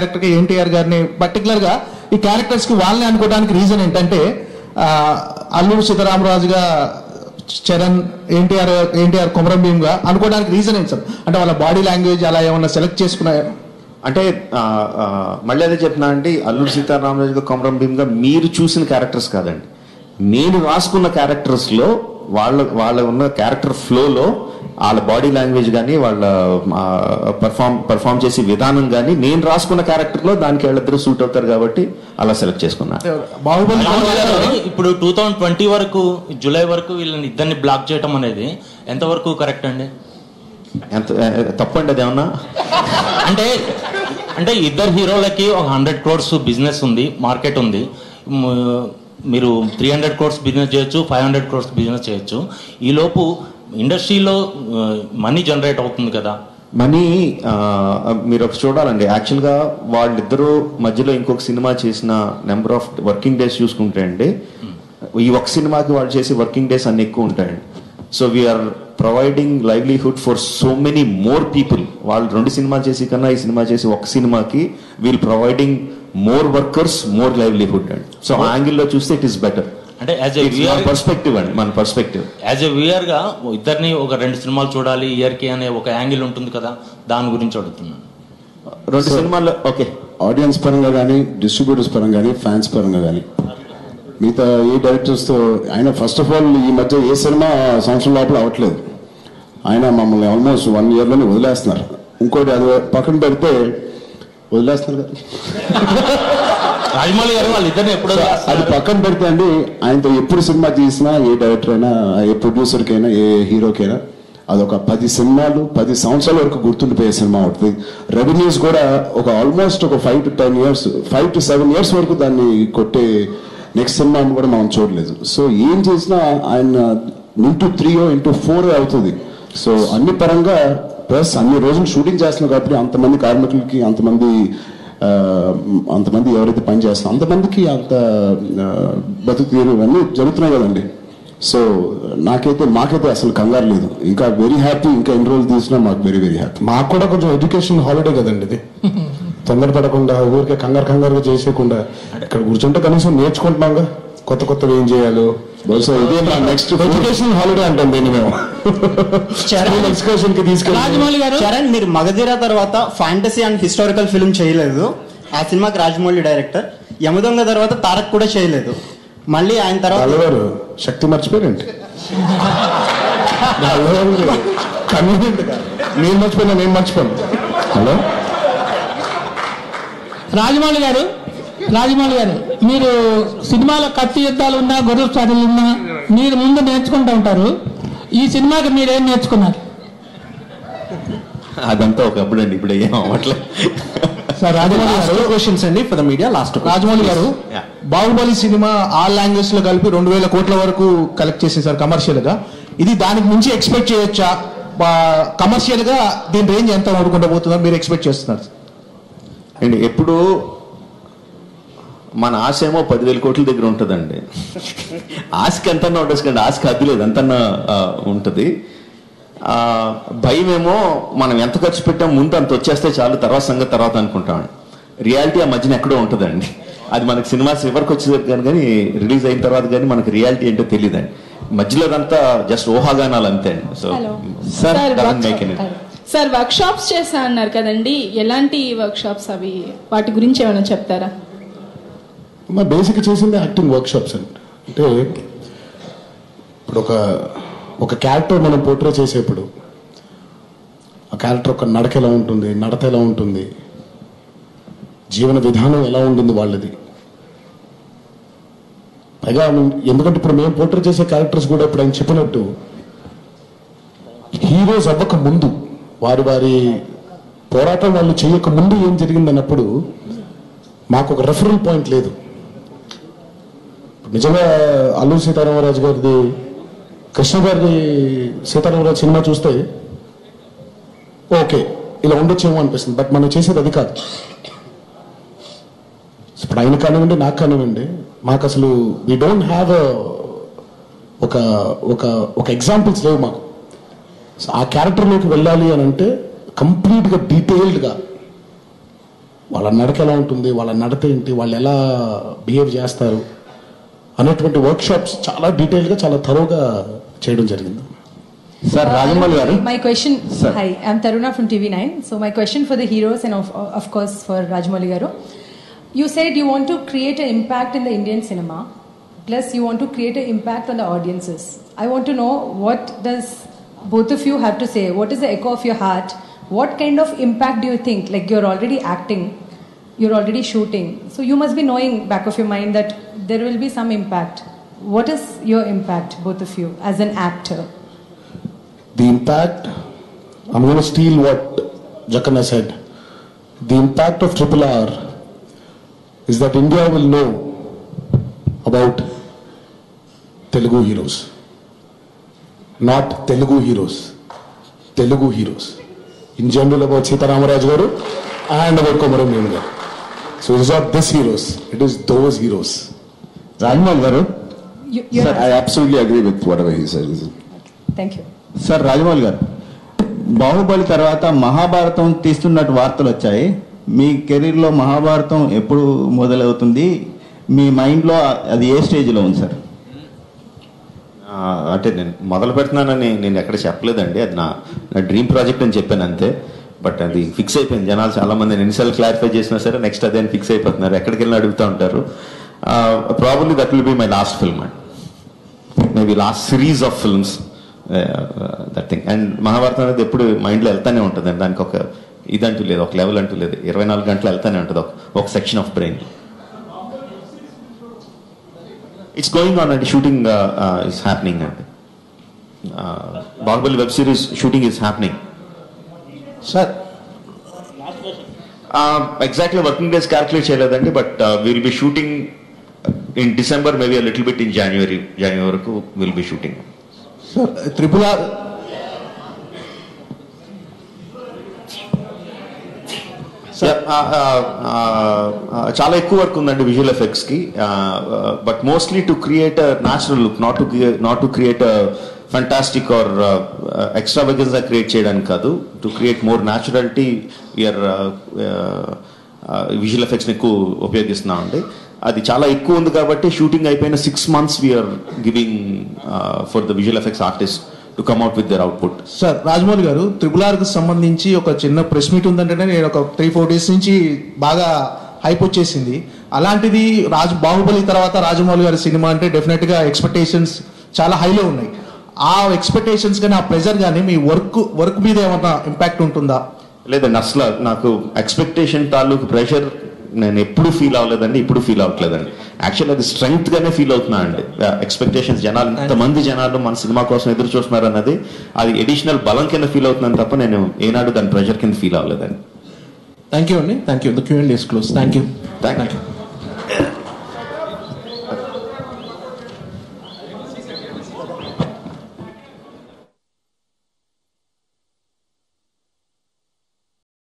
క్యారెక్టర్కి ఎన్టీఆర్ గారిని పర్టికులర్గా ఈ క్యారెక్టర్స్కి వాళ్ళని అనుకోవడానికి రీజన్ ఏంటంటే అల్లూరి సీతారామరాజుగా చరణ్, ఎన్టీఆర్ కొమరం భీమ్గా అనుకోవడానికి రీజన్ ఏంటి సార్? అంటే వాళ్ళ బాడీ లాంగ్వేజ్ అలా ఏమన్నా సెలెక్ట్ చేసుకున్నాయా? అంటే మళ్ళీ అదే చెప్తున్నా అండి, అల్లూరి సీతారామరాజుగా కొమరం భీమ్గా మీరు చూసిన క్యారెక్టర్స్ కాదండి, నేను రాసుకున్న క్యారెక్టర్స్లో వాళ్ళ ఉన్న క్యారెక్టర్ ఫ్లోలో వాళ్ళ బాడీ లాంగ్వేజ్ కానీ వాళ్ళ పర్ఫామ్ చేసే విధానం కానీ నేను రాసుకున్న క్యారెక్టర్లో దానికి వాళ్ళిద్దరూ సూట్ అవుతారు కాబట్టి అలా సెలెక్ట్ చేసుకున్నాను. బాహుబలి ఇప్పుడు 2020 వరకు జూలై వరకు వీళ్ళని ఇద్దరిని బ్లాక్ చేయడం అనేది ఎంతవరకు కరెక్ట్ అండి? ఎంత తప్పండి అదేమన్నా? అంటే ఇద్దరు హీరోలకి ఒక 100 crores బిజినెస్ ఉంది, మార్కెట్ ఉంది. మీరు 300 crores బిజినెస్ చేయొచ్చు, 500 crores బిజినెస్ చేయొచ్చు. ఈలోపు ఇండస్ట్రీలో మనీ జనరేట్ అవుతుంది కదా. మనీ మీరు ఒక చూడాలండి, యాక్చువల్గా వాళ్ళిద్దరూ మధ్యలో ఇంకొక సినిమా చేసిన నెంబర్ ఆఫ్ వర్కింగ్ డేస్ చూసుకుంటే అండి, ఈ ఒక సినిమాకి వాళ్ళు చేసే వర్కింగ్ డేస్ అన్ని ఎక్కువ ఉంటాయండి. So we are providing livelihood for so many more people. వాళ్ళు 2 సినిమాలు చేసి కన్నా ఈ సినిమా చేసి ఒక సినిమాకి we'll providing more workers, more livelihood అండి. సో ఆ యాంగిల్లో చూస్తే ఇట్ ఈస్ బెటర్. అంటే యాజ్ ఎ వ్యూయర్ పర్స్పెక్టివ్ అండి, మన పర్స్పెక్టివ్ యాజ్ ఎ వ్యూయర్ గా ఇద్దరిని ఒక 2 సినిమాలు చూడాలి ఇయర్ కి అనే ఒక యాంగిల్ ఉంటుంది కదా, దాని గురించి అడుగుతున్నాను. 2 సినిమాల్లో ఓకే, ఆడియన్స్ పరంగా కానీ, డిస్ట్రిబ్యూటర్స్ పరంగా కానీ, ఫ్యాన్స్ పరంగా కానీ, మిగతా ఏ డైరెక్టర్స్తో ఆయన ఫస్ట్ ఆఫ్ ఆల్ ఈ మధ్య ఏ సినిమా సంవత్సరం లోపల అవ్వట్లేదు. ఆయన మమ్మల్ని ఆల్మోస్ట్ 1 yearలోనే వదిలేస్తున్నారు. ఇంకోటి అది పక్కన పెడితే వదిలేస్తున్నారు కదా, రాజమౌళి గారు వాళ్ళిద్దరిని ఎప్పుడో అది పక్కన పెడితే అండి, ఆయనతో ఎప్పుడు సినిమా తీసినా ఏ డైరెక్టర్ అయినా, ఏ ప్రొడ్యూసర్కైనా, ఏ హీరోకైనా అదొక 10 సినిమాలు 10 సంవత్సరాల వరకు గుర్తుండిపోయే సినిమా అవుతుంది. రెవెన్యూస్ కూడా ఒక ఆల్మోస్ట్ ఒక 5 to 10 years, 5 to 7 years వరకు దాన్ని కొట్టే నెక్స్ట్ సినిమా కూడా మనం చూడలేదు. సో ఏం చేసినా ఆయన into 3 or into 4 అవుతుంది. సో అన్ని పరంగా ప్లస్ అన్ని రోజులు షూటింగ్ చేస్తున్నాం కాబట్టి అంతమంది కార్మికులకి, అంతమంది ఎవరైతే పని చేస్తున్నారో అంతమందికి అంత బతుకు తీరు ఇవన్నీ జరుగుతున్నాయి కదండి. సో మాకైతే అసలు కంగారు లేదు. ఇంకా వెరీ హ్యాపీ. ఇంకా ఎన్ని రోజులు తీసినా మాకు వెరీ వెరీ హ్యాపీ. మాకు కూడా కొంచెం ఎడ్యుకేషన్ హాలిడే కదండి ఇది. తొందరపడకుండా ఊరికే కంగారుగా చేసేయకుండా ఇక్కడ కూర్చుంటే కనీసం నేర్చుకుంటున్నాంగా కొత్తవి ఏం చేయాలో. బహుశా ఇదే మా నెక్స్ట్ ఎడ్యుకేషన్ హాలిడే అంటాం దీన్ని మేము. ఎక్స్కర్షన్ కి తీసుకెళ్ళి చరణ్, మీరు మగధీర తర్వాత ఫ్యాంటసీ అండ్ హిస్టారికల్ ఫిల్మ్ చేయలేదు. ఆ సినిమాకి రాజమౌళి డైరెక్టర్. యమదొంగ తర్వాత తారక్ కూడా చేయలేదు. మళ్ళీ ఆయన తర్వాత శక్తి మర్చిపోయారండి. కన్వీనియంట్ గా నేను మర్చిపోయాను. హలో రాజమౌళి గారు, మీరు సినిమాలో కత్తి యుద్ధాలు ఉన్నా, గొర్రెల స్టార్లు ఉన్నా మీరు ముందు నేర్చుకుంటూ ఉంటారు. ఈ సినిమాకి మీరేం నేర్చుకున్నారు? అదంతా ఒకప్పుడు అండి, ఇప్పుడు ఏం అవ్వట్లేదు. సార్ రాజమౌళి గారు, క్వశ్చన్స్ అండి for the media. Last Rajamouli గారు, బాహుబలి సినిమా ఆల్ లాంగ్వేజ్ లో కలిపి 2000 కోట్ల వరకు కలెక్ట్ చేసింది సార్ కమర్షియల్ గా. ఇది దానికి మించి ఎక్స్పెక్ట్ చేయొచ్చా? కమర్షియల్ గా దీని రేంజ్ ఎంత వరకు పోతుందో మీరు ఎక్స్పెక్ట్ చేస్తున్నారు అండి? ఎప్పుడు మన ఆశ ఏమో 10,000 కోట్ల దగ్గర ఉంటుందండి. ఆశకి ఎంతన్నా ఉండొచ్చు, ఆశకి హద్దు లేదు, ఎంతన్నా ఉంటుంది. భయం ఏమో మనం ఎంత ఖర్చు పెట్టాం ముందు అంత వచ్చేస్తే చాలు, తర్వాత సంగతి తర్వాత అనుకుంటాం. రియాలిటీ ఆ మధ్యన ఎక్కడో ఉంటుందండి. అది మనకి సినిమా చివరికి వచ్చేసరికి కానీ రిలీజ్ అయిన తర్వాత కానీ మనకి రియాలిటీ ఏంటో తెలియదండి. మధ్యలో అదంతా జస్ట్ ఊహాగానాలు అంతే అండి. సో సార్ వర్క్ షాప్స్ చేస్తా అన్నారు కదండి, ఎలాంటి వర్క్ షాప్స్ అవి? వాటి గురించి ఏమైనా చెప్తారా? మా బేసిక్ చేసింది యాక్టింగ్ వర్క్ షాప్స్ అండి. అంటే ఇప్పుడు ఒక క్యారెక్టర్ మనం పోర్ట్రే చేసేప్పుడు ఆ క్యారెక్టర్ ఒక నడక ఎలా ఉంటుంది, నడత ఎలా ఉంటుంది, జీవన విధానం ఎలా ఉంటుంది వాళ్ళది. పైగా ఎందుకంటే ఇప్పుడు మేము పోర్ట్రే చేసే క్యారెక్టర్స్ కూడా ఇప్పుడు ఆయన చెప్పినట్టు హీరోస్ అవ్వక ముందు, వారి పోరాటం వాళ్ళు చేయక ముందు ఏం జరిగింది అన్నప్పుడు మాకు ఒక రెఫరల్ పాయింట్ లేదు. నిజంగా అల్లూరి సీతారామరాజు గారిది, కృష్ణ గారిది సీతారామరాజు సినిమా చూస్తే ఓకే ఇలా ఉండొచ్చేమో అనిపిస్తుంది. బట్ మనం చేసేది అది కాదు. ఇప్పుడు ఆయన కానివ్వండి, నాకు కానివ్వండి, మాకు అసలు వీ డోంట్ హ్యావ్ ఒక ఎగ్జాంపుల్స్ లేవు మాకు. ఆ క్యారెక్టర్లోకి వెళ్ళాలి అని అంటే కంప్లీట్గా డీటెయిల్డ్గా వాళ్ళ నడక ఎలా ఉంటుంది, వాళ్ళ నడత ఏంటి, వాళ్ళు ఎలా బిహేవ్ చేస్తారు అనేటువంటి వర్క్షాప్స్ చాలా డీటెయిల్గా చాలా థరోగా చేయడం జరిగింది. Sir, Rajamouli garu. My question, Sir. hi, I'm Taruna from TV9. So my question for the heroes and of course for Rajamouli garu. You said you want to create an impact in the Indian cinema, plus you want to create an impact on the audiences. I want to know, what does both of you have to say? What is the echo of your heart? What kind of impact do you think? Like, you're already acting, you're already shooting, so you must be knowing back of your mind that there will be some impact. What is your impact, both of you, as an actor? The impact, I'm going to steal what Jakanna said. The impact of RRR is that India will know about Telugu heroes. Not Telugu heroes. Telugu heroes. In general, about Sita Ramaraj garu and about Komaram Neenu garu. So it is not this heroes, it is those heroes. Rajamouli garu. Sir, I absolutely agree with whatever he said. Thank you. Sir, Rajamouli గారు, బాహుబలి తర్వాత మహాభారతం తీస్తున్నట్టు వార్తలు వచ్చాయి. మీ కెరీర్లో మహాభారతం ఎప్పుడు మొదలవుతుంది? మీ మైండ్లో అది ఏ స్టేజ్లో ఉంది సార్? అంటే నేను మొదలు పెడుతున్నానని నేను ఎక్కడ చెప్పలేదండి. అది నా డ్రీమ్ ప్రాజెక్ట్ అని చెప్పాను అంతే. బట్ అది ఫిక్స్ అయిపోయింది. జనాలు చాలామంది ఎన్నిసార్లు క్లారిఫై చేసినా సరే నెక్స్ట్ అదే అని ఫిక్స్ అయిపోతున్నారు. ఎక్కడికి వెళ్ళినా అడుగుతూ ఉంటారు. Probably that will be my last film and maybe last series of films, that thing. And Mahabharatam అనేది ఎప్పుడు మైండ్లో వెళ్తానే ఉంటుంది. దానికి ఒక ఇదంటూ లేదు, ఒక లెవెల్ అంటూ లేదు. 24 గంటలు వెళ్తానే ఉంటుంది ఒక section of brain. It's going on and shooting is happening అండి. Baahubali web series shooting is happening. Sir exactly working days calculate చేయలేదండి. But will be shooting in December, maybe a little bit in జనవరి వరకు will be shooting. Sir, RRR చాలా ఎక్కువ work ఉందండి visual effects కి. But mostly to create a natural look, not to create a fantastic or extravagance గా క్రియేట్ చేయడానికి కాదు. To create more naturality we are visual effects ని ఎక్కువ ఉపయోగిస్తున్నామండి. అది చాలా ఎక్కువ ఉంది కాబట్టి షూటింగ్ అయిపోయిన 6 months we are giving for the visual effects artist to come out with their output. Sir, Rajamouli garu, RRR కి సంబంధించి ఒక చిన్న ప్రెస్ మీట్ ఉందంటేనే నేను ఒక 3-4 days నుంచి బాగా హైప్ వచ్చేసింది. అలాంటిది బాహుబలి తర్వాత రాజమౌళి గారి సినిమా అంటే డెఫినెట్ గా ఎక్స్పెక్టేషన్స్ చాలా హైలో ఉన్నాయి. ఆ ఎక్స్పెక్టేషన్స్ కానీ ఆ ప్రెజర్ కానీ మీ వర్క్ మీద ఏమన్నా ఇంపాక్ట్ ఉంటుందా? లేదండి, అసలు నాకు ఎక్స్పెక్టేషన్ తాలూకు ప్రెషర్ నేను ఎప్పుడు ఫీల్ అవ్వలేదండి, ఇప్పుడు ఫీల్ అవ్వట్లేదండి. యాక్చువల్ అది స్ట్రెంగ్త్ గానే ఫీల్ అవుతున్నా అండి. ఎక్స్పెక్టేషన్స్, జనాలు ఇంతమంది జనాలు మన సినిమా కోసం ఎదురు చూస్తున్నారు అన్నది అది అడిషనల్ బలం కింద ఫీల్ అవుతున్నాను తప్ప నేను ఏనాడు దాని ప్రెషర్ కింద ఫీల్ అవ్వలేదండి. థ్యాంక్ యూ అండి. Thank you. The Q&A is closed. Thank you. Thank you.